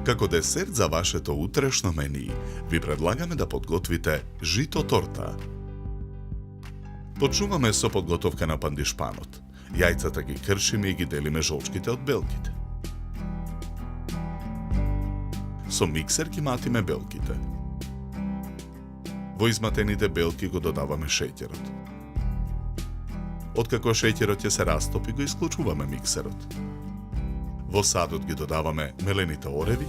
Како десерт за вашето утрешно мени, ви предлагаме да подготвите жито торта. Почнуваме со подготовка на пандишпанот. Јајцата ги кршиме и ги делиме жолчките од белките. Со миксер ги матиме белките. Во изматените белки го додаваме шеќерот. Откако шеќерот ќе се растопи, го исклучуваме миксерот. Во садот ги додаваме мелените ореви,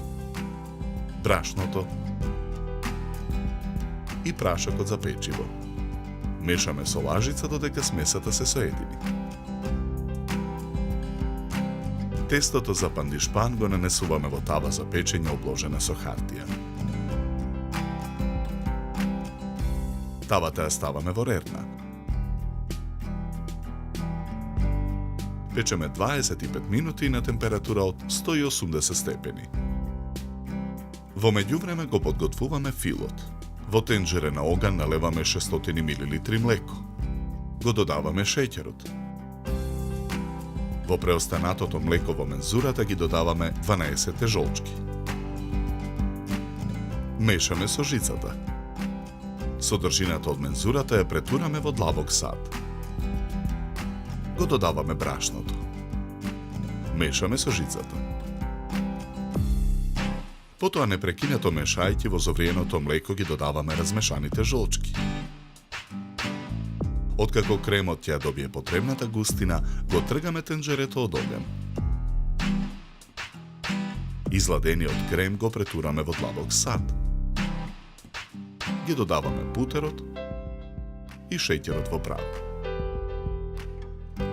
брашното и прашокот за печиво. Мешаме со лажица додека смесата се соедини. Тестото за пандишпан го нанесуваме во тава за печење обложена со хартија. Тавата ја ставаме во рерна. Печеме 25 минути на температура од 180 степени. Во меѓувреме го подготвуваме филот. Во тенџере на оган налеваме 600 мл млеко. Го додаваме шеќерот. Во преостанатото млеко во мензурата ги додаваме 12 жолчки. Мешаме со жицата. Содржината од мензурата ја претураме во длабок сад. Го додаваме брашното. Мешаме со жицата. Потоа непрекинато мешајќи во зовриеното млеко ги додаваме размешаните жолчки. Откако кремот ќе добие потребната густина, го тргаме тенџерето од оган. Изладениот крем го претураме во длабок сад. Ги додаваме бутерот и шеќерот во прах.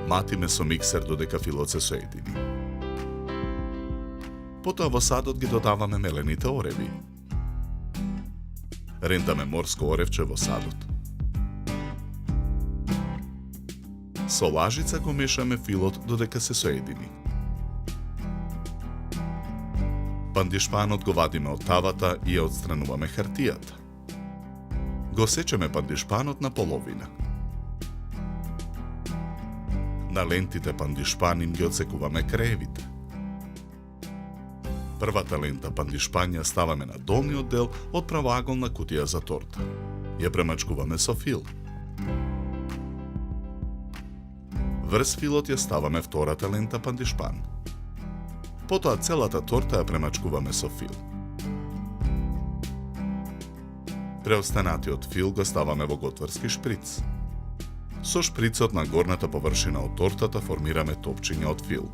Матиме со миксер додека филот се соедини. Потоа во садот ги додаваме мелените ореви. Рентаме морско оревче во садот. Со лажица го мешаме филот додека се соедини. Пандишпанот го вадиме од тавата и ја отстрануваме хартијата. Го сечеме пандишпанот на половина. На лентите пандишпан им ги одсекуваме краевите. Првата лента пандишпан ја ставаме на долниот дел од правоаголна кутија за торта. Ја премачкуваме со фил. Врз филот ја ставаме втората лента пандишпан. Потоа целата торта ја премачкуваме со фил. Преостанатиот фил го ставаме во готварски шприц. Со шприцот на горната површина од тортата формираме топчиња од фил.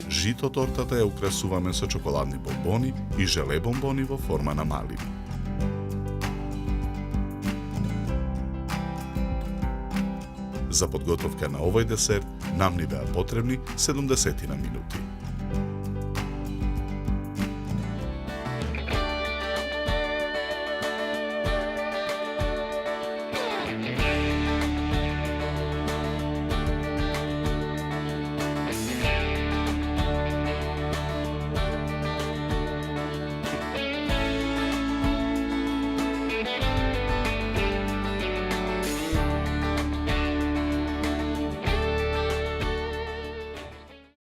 Жито тортата ја украсуваме со чоколадни бонбони и желе бонбони во форма на малини. За подготовка на овој десерт нам ни беа потребни 70 минути.